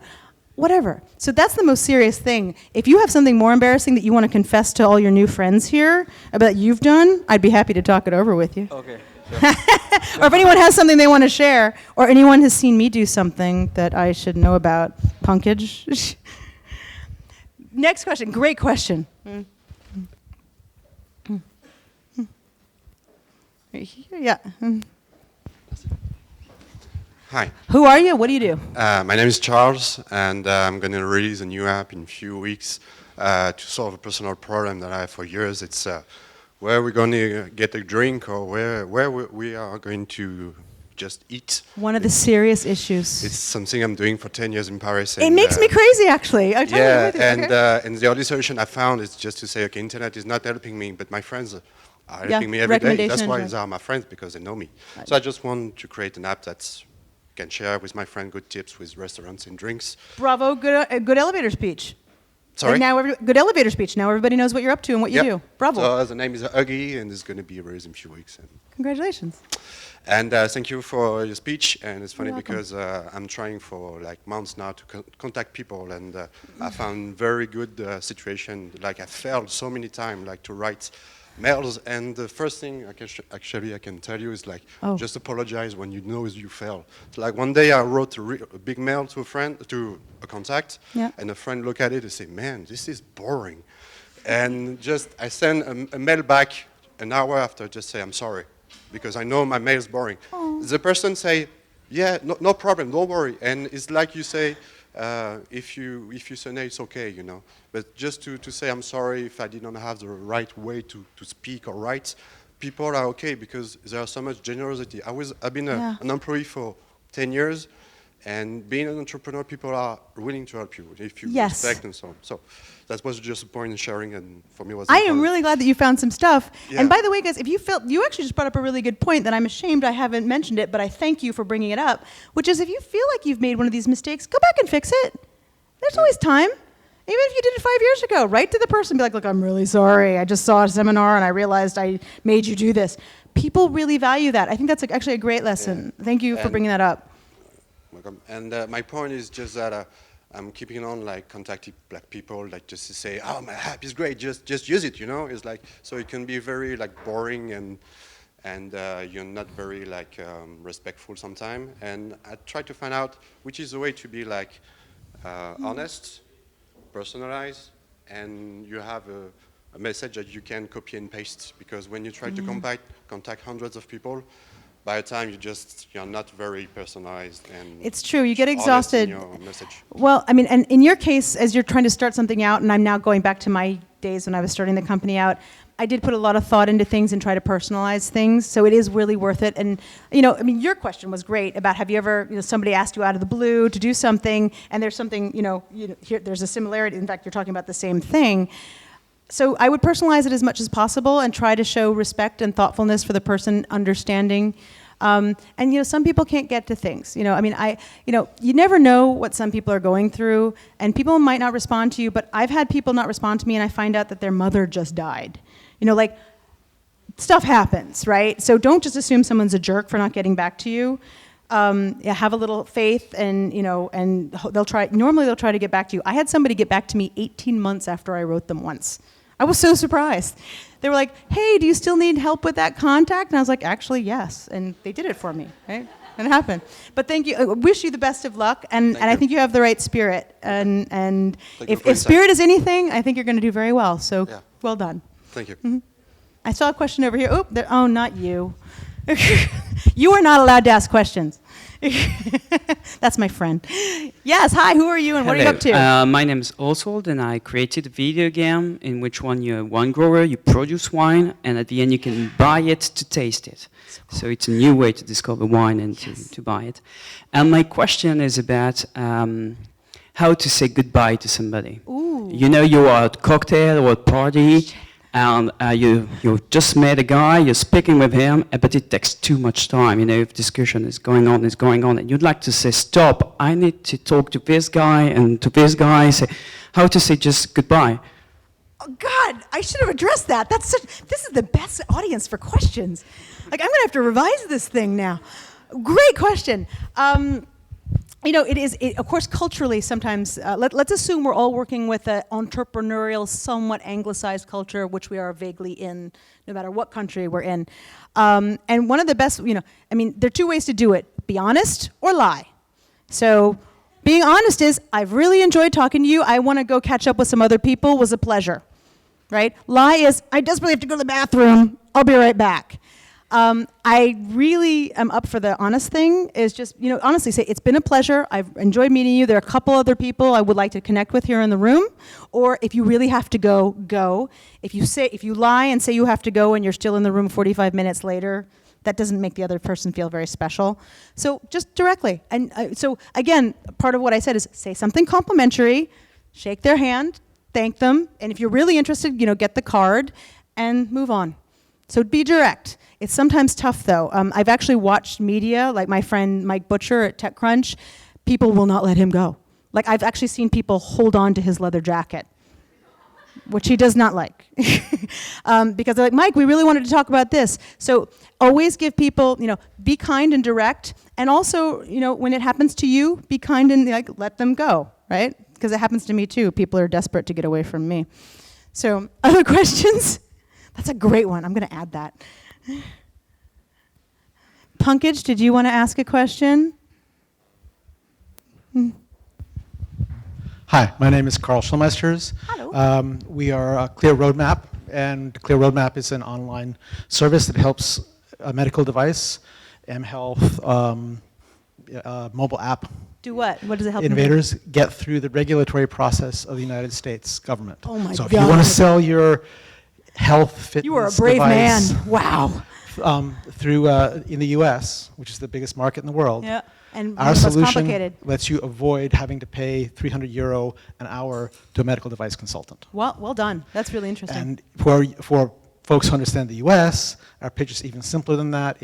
Whatever. So that's the most serious thing. If you have something more embarrassing that you want to confess to all your new friends here about you've done, I'd be happy to talk it over with you. Okay. Sure. Or if anyone has something they want to share, or anyone has seen me do something that I should know about, punkage. Next question. Great question. Right here, yeah. Hi. Who are you? What do you do? My name is Charles, and I'm going to release a new app in a few weeks to solve a personal problem that I have for years. It's where we're going to get a drink or where we are going to just eat. One of the serious issues. It's something I'm doing for 10 years in Paris. It makes me crazy, actually. And the only solution I found is just to say, okay, internet is not helping me, but my friends are helping me every day. That's why they are my friends, because they know me. Right. So I just want to create an app that's can share with my friend good tips with restaurants and drinks. Bravo, good elevator speech. Sorry? Good elevator speech. Now everybody knows what you're up to and what you do. Bravo. So the name is Huggy, and it's going to be released in a few weeks. Congratulations. And thank you for your speech. And it's funny welcome. because I'm trying for like months now to contact people, and I found very good situation. Like I failed so many times, like to write mails, and the first thing I can tell you is like just apologize when you know you fail. So like one day I wrote a big mail to a friend, to a contact, and a friend looked at it and said, "Man, this is boring," and just I sent a mail back an hour after, just say I'm sorry because I know my mail is boring. The person say, "Yeah, no problem, don't worry," and it's like you say. If you say no, it's okay, you know. But just to say I'm sorry if I did not have the right way to speak or write, people are okay because there's so much generosity. I've been an employee for 10 years, and being an entrepreneur, people are willing to help you if you respect and so on. So that was just a point in sharing, and for me was. I am really glad that you found some stuff. Yeah. And by the way, guys, if you actually just brought up a really good point that I'm ashamed I haven't mentioned it, but I thank you for bringing it up, which is if you feel like you've made one of these mistakes, go back and fix it. There's always time. Even if you did it 5 years ago, write to the person, be like, look, I'm really sorry. I just saw a seminar and I realized I made you do this. People really value that. I think that's actually a great lesson. Yeah. Thank you for bringing that up. Welcome. And my point is just that I'm keeping on like contacting black people, like just to say, oh, my app is great, just use it, you know. It's like so it can be very like boring and you're not very like respectful sometimes. And I try to find out which is the way to be like honest, personalized, and you have a message that you can copy and paste. Because when you try to contact hundreds of people, by the time you're not very personalized and It's true. You get honest exhausted. in your message. Well, I mean, and in your case, as you're trying to start something out, and I'm now going back to my days when I was starting the company out, I did put a lot of thought into things and try to personalize things, so it is really worth it. And, I mean, your question was great about have you ever, somebody asked you out of the blue to do something, and there's something, here, there's a similarity. In fact, you're talking about the same thing. So I would personalize it as much as possible and try to show respect and thoughtfulness for the person understanding. And some people can't get to things. I mean, you never know what some people are going through, and people might not respond to you. But I've had people not respond to me, and I find out that their mother just died. Like stuff happens, right? So don't just assume someone's a jerk for not getting back to you. Have a little faith, and and they'll try. Normally, they'll try to get back to you. I had somebody get back to me 18 months after I wrote them once. I was so surprised. They were like, "Hey, do you still need help with that contact?" And I was like, "Actually, yes." And they did it for me, right? And it happened. But thank you. I wish you the best of luck, and I think you have the right spirit. And if spirit is anything, I think you're going to do very well. So well done. Thank you. Mm-hmm. I saw a question over here. Oh, not you. You are not allowed to ask questions. That's my friend. Yes, hi, who are you and what are you up to? My name is Oswald, and I created a video game in which you're a wine grower, you produce wine, and at the end you can buy it to taste it. So it's a new way to discover wine and to buy it. And my question is about how to say goodbye to somebody. Ooh. You are at a cocktail or a party, and you just met a guy, you're speaking with him, but it takes too much time. If discussion is going on, and you'd like to say, stop, I need to talk to this guy and to this guy, say, how to say just goodbye. Oh, God, I should have addressed that. This is the best audience for questions. I'm going to have to revise this thing now. Great question. It is, of course, culturally sometimes, let's assume we're all working with an entrepreneurial, somewhat anglicized culture, which we are vaguely in, no matter what country we're in. And one of the best, there are two ways to do it, be honest or lie. So being honest is, I've really enjoyed talking to you, I want to go catch up with some other people, was a pleasure, right? Lie is, I desperately have to go to the bathroom, I'll be right back. I really am up for the honest thing, is just, honestly say, it's been a pleasure, I've enjoyed meeting you, there are a couple other people I would like to connect with here in the room, or if you really have to go, go. If you lie and say you have to go and you're still in the room 45 minutes later, that doesn't make the other person feel very special. So just directly. And so again, part of what I said is say something complimentary, shake their hand, thank them, and if you're really interested, get the card and move on. So be direct. It's sometimes tough, though. I've actually watched media, like my friend Mike Butcher at TechCrunch. People will not let him go. I've actually seen people hold on to his leather jacket, which he does not like. Because they're like, Mike, we really wanted to talk about this. So always give people, be kind and direct. And also, when it happens to you, be kind and let them go, right? Because it happens to me, too. People are desperate to get away from me. So other questions? That's a great one. I'm going to add that. Punkage, did you want to ask a question? Hi, my name is Carl Schulmeisters. Hello. We are Clear Roadmap, and Clear Roadmap is an online service that helps a medical device, mHealth, mobile app. Do what? What does it help innovators get through the regulatory process of the United States government. Oh my God. So if you want to sell your health fitness You are a brave device, man. Wow. Through in the U.S., which is the biggest market in the world. Yeah. And Our it's solution complicated. lets you avoid having to pay €300 an hour to a medical device consultant. Well done. That's really interesting. And for folks who understand the U.S., our pitch is even simpler than that.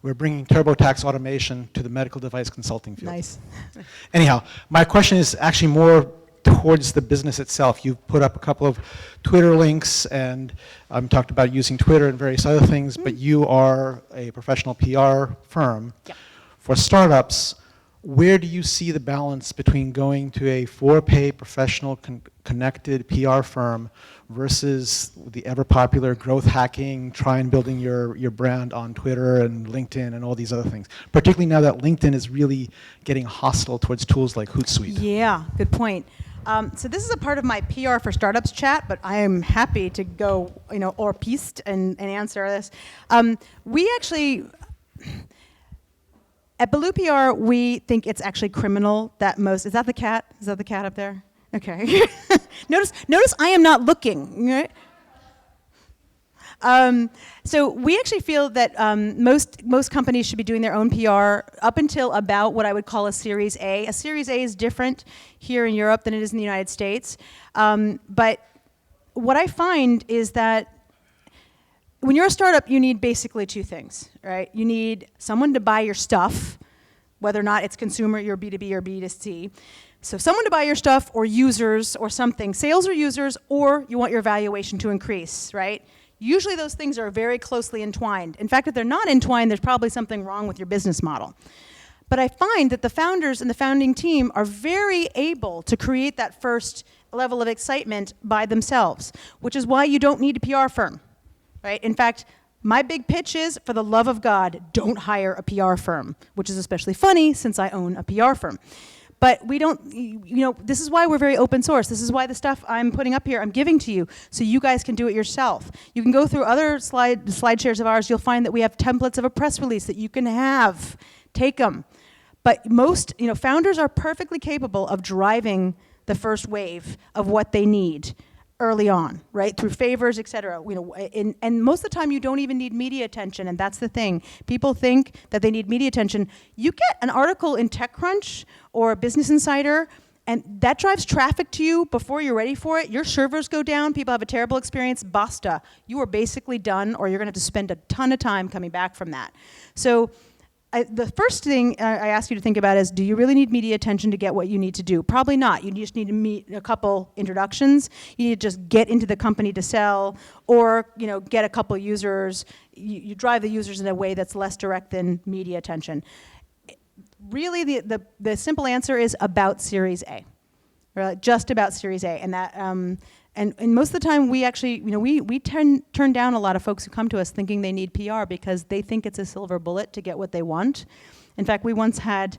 We're bringing TurboTax automation to the medical device consulting field. Nice. Anyhow, my question is actually more towards the business itself. You've put up a couple of Twitter links and talked about using Twitter and various other things, but you are a professional PR firm. Yeah. For startups, where do you see the balance between going to a for-pay professional connected PR firm versus the ever-popular growth hacking, try and building your brand on Twitter and LinkedIn and all these other things, particularly now that LinkedIn is really getting hostile towards tools like Hootsuite? Yeah, good point. So this is a part of my PR for Startups chat, but I am happy to go, hors piste and answer this. We actually, At Ballou PR, we think it's actually criminal that most, is that the cat? Is that the cat up there? Okay. notice I am not looking, right? So we actually feel that most companies should be doing their own PR up until about what I would call a Series A. A Series A is different here in Europe than it is in the United States. But what I find is that when you're a startup, you need basically two things, right? You need someone to buy your stuff, whether or not it's consumer, your B2B or B2C. So someone to buy your stuff, or users or something, sales or users, or you want your valuation to increase, right? Usually those things are very closely entwined. In fact, if they're not entwined, there's probably something wrong with your business model. But I find that the founders and the founding team are very able to create that first level of excitement by themselves, which is why you don't need a PR firm, right? In fact, my big pitch is, for the love of God, don't hire a PR firm, which is especially funny since I own a PR firm. But we don't, this is why we're very open source. This is why the stuff I'm putting up here, I'm giving to you, so you guys can do it yourself. You can go through other slide shares of ours. You'll find that we have templates of a press release that you can have. Take them. But most, founders are perfectly capable of driving the first wave of what they need early on, right? Through favors, et cetera. And most of the time you don't even need media attention, and that's the thing. People think that they need media attention. You get an article in TechCrunch or Business Insider, and that drives traffic to you before you're ready for it. Your servers go down, people have a terrible experience, basta. You are basically done, or you're gonna have to spend a ton of time coming back from that. So the first thing I ask you to think about is, do you really need media attention to get what you need to do? Probably not. You just need to meet a couple introductions. You need to just get into the company to sell, or get a couple users. You drive the users in a way that's less direct than media attention. Really, the simple answer is about Series A, right? Just about Series A, and that. And most of the time, we actually, we turn down a lot of folks who come to us thinking they need PR because they think it's a silver bullet to get what they want. In fact, we once had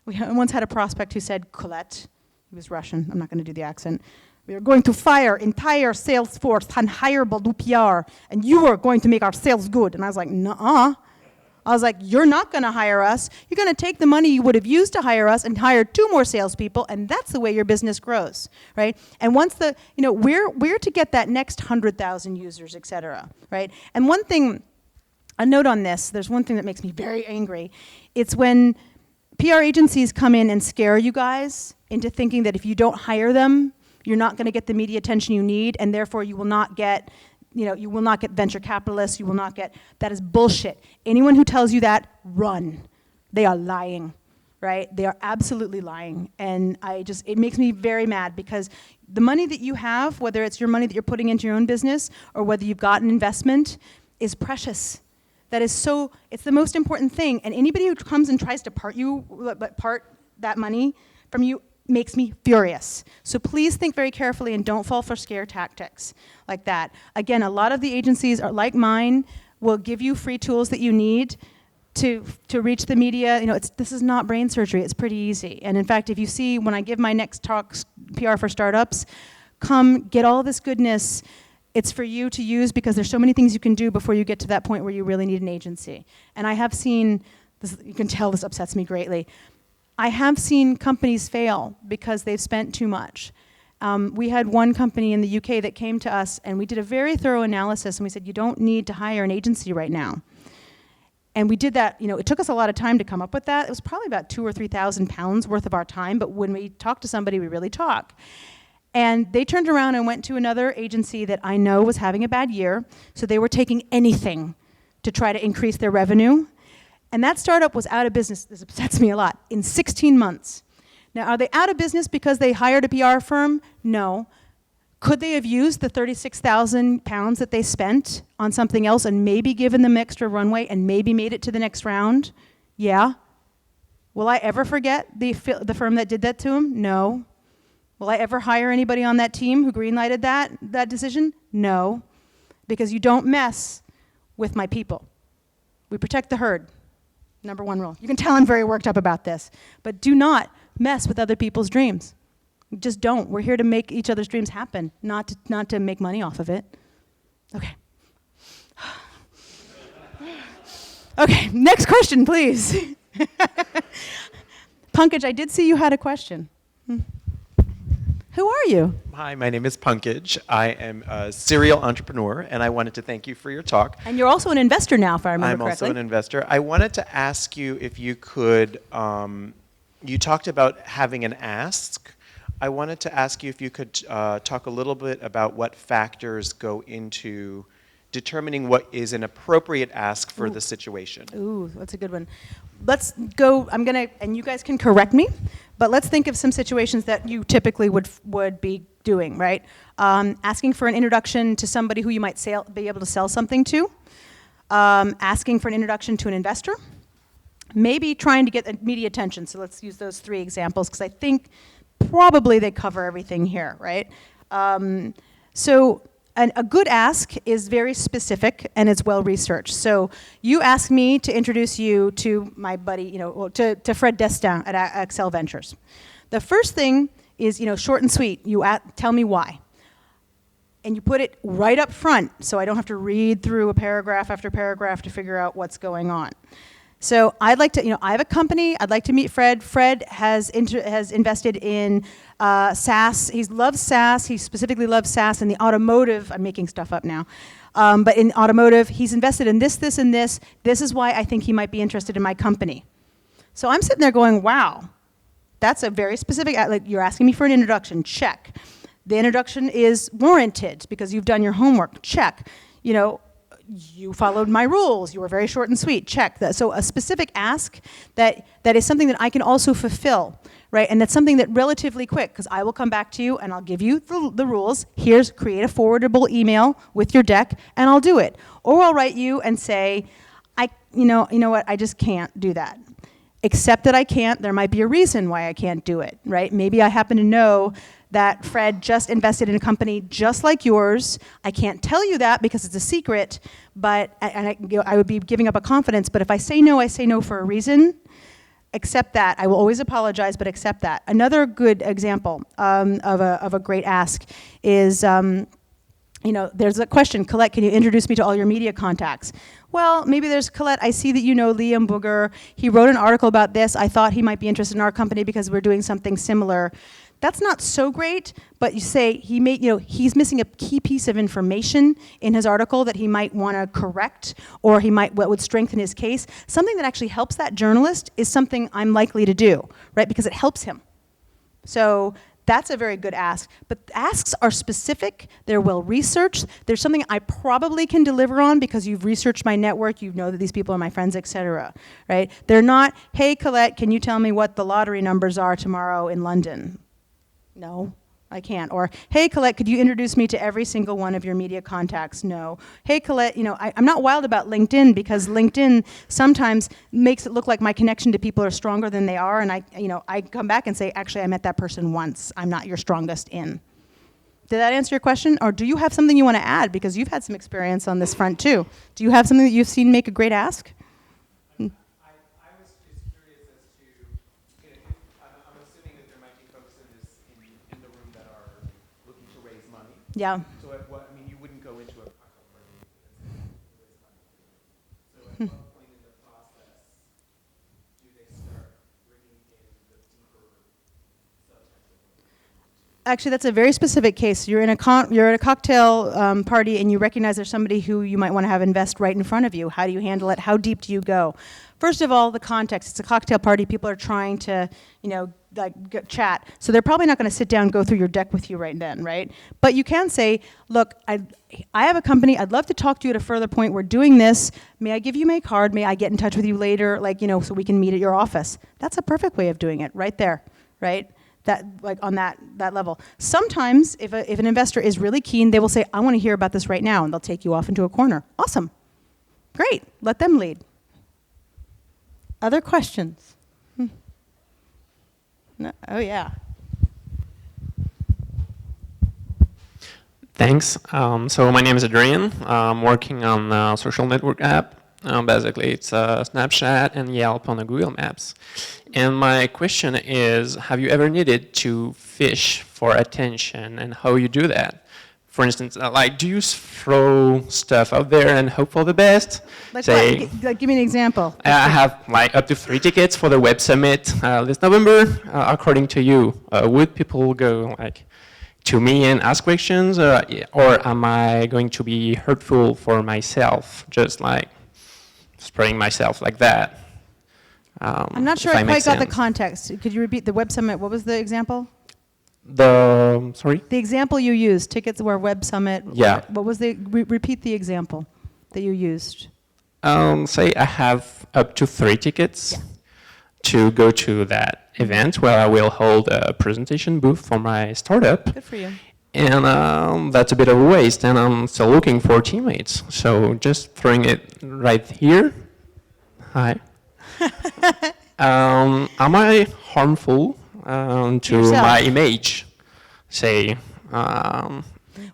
a prospect who said, Colette, he was Russian, I'm not going to do the accent, we are going to fire entire sales force and hire Ballou PR, and you are going to make our sales good. And I was like, nuh-uh. I was like, you're not going to hire us. You're going to take the money you would have used to hire us and hire 2 more salespeople, and that's the way your business grows, right? And once we're to get that next 100,000 users, et cetera, right? And one thing, a note on this, there's one thing that makes me very angry. It's when PR agencies come in and scare you guys into thinking that if you don't hire them, you're not going to get the media attention you need, and therefore you will not get you will not get venture capitalists, you will not get, that is bullshit. Anyone who tells you that, run. They are lying, right? They are absolutely lying. And it makes me very mad, because the money that you have, whether it's your money that you're putting into your own business or whether you've got an investment, is precious. That is it's the most important thing. And anybody who comes and tries to part that money from you makes me furious. So please think very carefully and don't fall for scare tactics like that. Again, a lot of the agencies are like mine, will give you free tools that you need to reach the media. This is not brain surgery, it's pretty easy. And in fact, if you see when I give my next talks, PR for startups, come get all this goodness. It's for you to use, because there's so many things you can do before you get to that point where you really need an agency. And I have seen, you can tell this upsets me greatly, I have seen companies fail because they've spent too much. We had one company in the UK that came to us, and we did a very thorough analysis, and we said, you don't need to hire an agency right now. And we did that, it took us a lot of time to come up with that. It was probably about £2,000 or £3,000 worth of our time, but when we talk to somebody, we really talk. And they turned around and went to another agency that I know was having a bad year, so they were taking anything to try to increase their revenue. And that startup was out of business, this upsets me a lot, in 16 months. Now, are they out of business because they hired a PR firm? No. Could they have used the £36,000 that they spent on something else and maybe given them extra runway and maybe made it to the next round? Yeah. Will I ever forget the firm that did that to them? No. Will I ever hire anybody on that team who greenlighted that decision? No. Because you don't mess with my people. We protect the herd. Number 1 rule. You can tell I'm very worked up about this, but do not mess with other people's dreams. Just don't. We're here to make each other's dreams happen, not to make money off of it. Okay. Okay, next question, please. Pankaj, I did see you had a question. Who are you? Hi, my name is Punkage. I am a serial entrepreneur, and I wanted to thank you for your talk. And you're also an investor now, if I remember I'm correctly. also an investor. I wanted to ask you if you could, you talked about having an ask. I wanted to ask you if you could talk a little bit about what factors go into determining what is an appropriate ask for the situation. Ooh, that's a good one. Let's go, and you guys can correct me, but let's think of some situations that you typically would be doing, right? Asking for an introduction to somebody who you might be able to sell something to, asking for an introduction to an investor, maybe trying to get media attention. So let's use those 3 examples, because I think probably they cover everything here, right? And a good ask is very specific and it's well researched. So you ask me to introduce you to my buddy, to Fred Destin at Excel Ventures. The first thing is, short and sweet. You tell me why. And you put it right up front so I don't have to read through a paragraph after paragraph to figure out what's going on. So I'd like to, I have a company, I'd like to meet Fred. Fred has invested in SaaS. He loves SaaS. He specifically loves SaaS in the automotive. I'm making stuff up now. But in automotive, he's invested in this, this, and this. This is why I think he might be interested in my company. So I'm sitting there going, wow, that's a very specific, like you're asking me for an introduction, check. The introduction is warranted because you've done your homework, check. You followed my rules. You were very short and sweet. Check that. So a specific ask that is something that I can also fulfill, right? And that's something that relatively quick, because I will come back to you and I'll give you the rules. Here's create a forwardable email with your deck, and I'll do it. Or I'll write you and say, you know what? I just can't do that. Except that I can't. There might be a reason why I can't do it, right? Maybe I happen to know that Fred just invested in a company just like yours. I can't tell you that because it's a secret, but I would be giving up a confidence. But if I say no for a reason. Accept that. I will always apologize, but accept that. Another good example of a great ask is, there's a question, Colette, can you introduce me to all your media contacts? Well, maybe there's Colette, I see that you know Liam Booger. He wrote an article about this. I thought he might be interested in our company because we're doing something similar. That's not so great, but you say he's missing a key piece of information in his article that he might want to correct, or what would strengthen his case. Something that actually helps that journalist is something I'm likely to do, right? Because it helps him. So that's a very good ask. But asks are specific, they're well researched. There's something I probably can deliver on because you've researched my network, you know that these people are my friends, etc. Right? They're not, hey Colette, can you tell me what the lottery numbers are tomorrow in London? No, I can't. Or, hey Colette, could you introduce me to every single one of your media contacts? No. Hey Colette, I'm not wild about LinkedIn because LinkedIn sometimes makes it look like my connection to people are stronger than they are, and I come back and say, actually, I met that person once. I'm not your strongest in. Did that answer your question? Or do you have something you want to add? Because you've had some experience on this front too. Do you have something that you've seen make a great ask? Yeah. So you wouldn't go into a cocktail party to raise money. So at what point in the process do they start bringing in the deeper subtext? Actually, that's a very specific case. You're at a cocktail party and you recognize there's somebody who you might want to have invest right in front of you. How do you handle it? How deep do you go? First of all, the context. It's a cocktail party. People are trying to, chat. So they're probably not going to sit down and go through your deck with you right then, right? But you can say, look, I have a company. I'd love to talk to you at a further point. We're doing this. May I give you my card? May I get in touch with you later, so we can meet at your office? That's a perfect way of doing it right there, right? That on that level. Sometimes, if an investor is really keen, they will say, I want to hear about this right now, and they'll take you off into a corner. Awesome. Great. Let them lead. Other questions? No? Oh, yeah. Thanks. So my name is Adrian. I'm working on a social network app. Basically, it's Snapchat and Yelp on the Google Maps. And my question is, have you ever needed to fish for attention and how you do that? For instance, like, do you throw stuff out there and hope for the best? Like Say, what? Give me an example. I have like up to 3 tickets for the Web Summit this November. According to you, would people go like to me and ask questions, or am I going to be hurtful for myself, just like spreading myself like that? I'm not sure I quite got the context. Could you repeat the Web Summit? What was the example? Sorry? The example you used, tickets were Web Summit. Yeah. What was repeat the example that you used. Say I have up to 3 tickets to go to that event where I will hold a presentation booth for my startup. Good for you. And that's a bit of a waste, and I'm still looking for teammates. So just throwing it right here. Hi. Am I harmful to Yourself. my image? Say,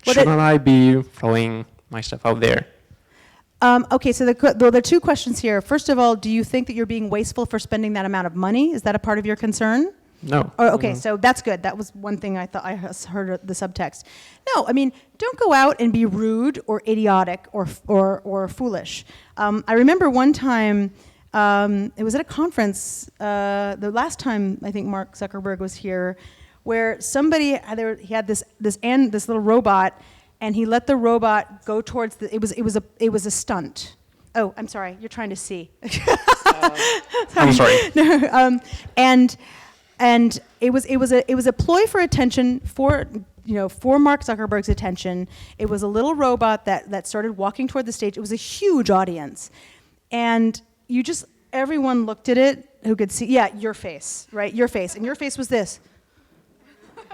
shouldn't I be throwing my stuff out there? Okay, so there are 2 questions here. First of all, do you think that you're being wasteful for spending that amount of money? Is that a part of your concern? No. Oh, okay, so that's good. That was one thing I thought I heard the subtext. No, I mean, don't go out and be rude or idiotic or foolish. I remember one time, it was at a conference, the last time I think Mark Zuckerberg was here, where somebody he had this little robot, and he let the robot go towards it was a stunt. Oh, I'm sorry. You're trying to see. I'm sorry. No, and it was a ploy for attention for Mark Zuckerberg's attention. It was a little robot that started walking toward the stage. It was a huge audience, and everyone looked at it who could see. Yeah, your face, right? Your face, and your face was this.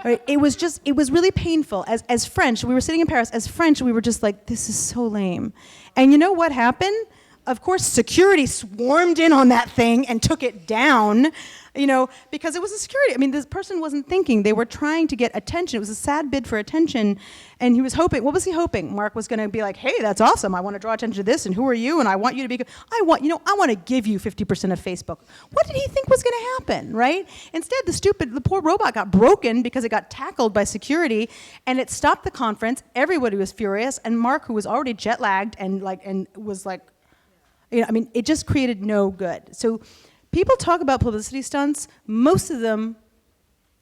Right? It was really painful. As French, we were sitting in Paris. As French, we were just like, this is so lame. And you know what happened? Of course, security swarmed in on that thing and took it down, because it was a security. I mean, this person wasn't thinking. They were trying to get attention. It was a sad bid for attention. And he was hoping, what was he hoping? Mark was going to be like, hey, that's awesome. I want to draw attention to this. And who are you? And I want you to be, I want to give you 50% of Facebook. What did he think was going to happen, right? Instead, the poor robot got broken because it got tackled by security, and it stopped the conference. Everybody was furious. And Mark, who was already jet lagged and was like, it just created no good. So people talk about publicity stunts. Most of them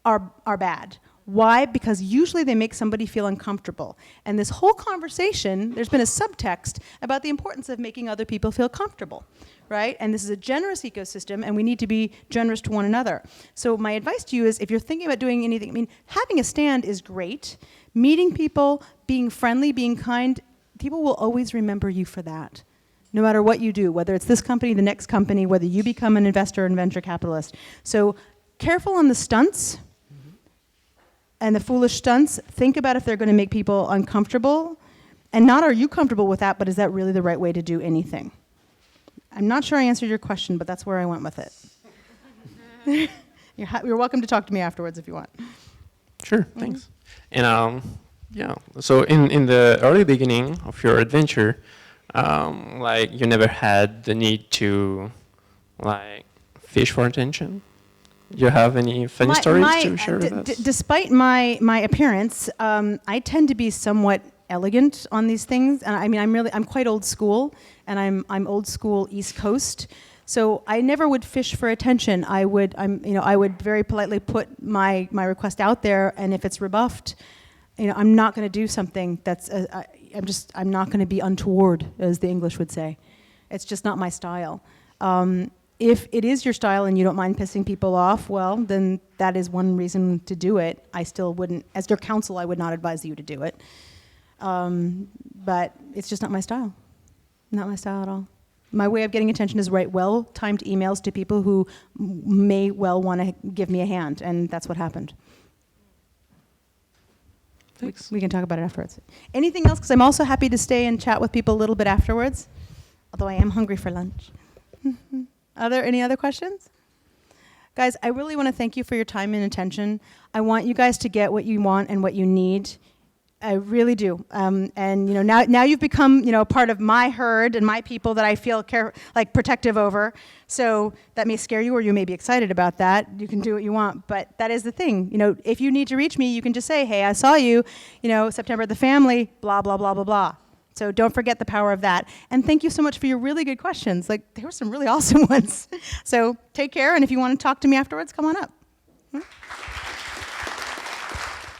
are bad. Why? Because usually they make somebody feel uncomfortable. And this whole conversation, there's been a subtext about the importance of making other people feel comfortable, right? And this is a generous ecosystem, and we need to be generous to one another. So my advice to you is, if you're thinking about doing anything, having a stand is great. Meeting people, being friendly, being kind, people will always remember you for that. No matter what you do, whether it's this company, the next company, whether you become an investor and venture capitalist. So careful on the stunts and the foolish stunts. Think about if they're going to make people uncomfortable. And not are you comfortable with that, but is that really the right way to do anything? I'm not sure I answered your question, but that's where I went with it. You're welcome to talk to me afterwards if you want. Sure, thanks. And so in the early beginning of your adventure, you never had the need to fish for attention? Do you have any funny stories to share with us? Despite my appearance, I tend to be somewhat elegant on these things, and I'm quite old school, and I'm old school East Coast. So I never would fish for attention. I would very politely put my request out there, and if it's rebuffed, I'm not going to do something that's I'm not going to be untoward, as the English would say. It's just not my style. If it is your style and you don't mind pissing people off, well, then that is one reason to do it. I still wouldn't, as their counsel, I would not advise you to do it. But it's just not my style. Not my style at all. My way of getting attention is write well-timed emails to people who may well want to give me a hand, and that's what happened. Thanks. We can talk about it afterwards. Anything else? Because I'm also happy to stay and chat with people a little bit afterwards, although I am hungry for lunch. Are there any other questions? Guys, I really want to thank you for your time and attention. I want you guys to get what you want and what you need I really do. And you know, now you've become, you know, part of my herd and my people that I feel like protective over. So that may scare you, or you may be excited about that. You can do what you want, but that is the thing. You know, if you need to reach me, you can just say, hey, I saw you, you know, September at the Family, blah, blah, blah, blah, blah. So don't forget the power of that. And thank you so much for your really good questions. Like, there were some really awesome ones. So take care, and if you want to talk to me afterwards, come on up.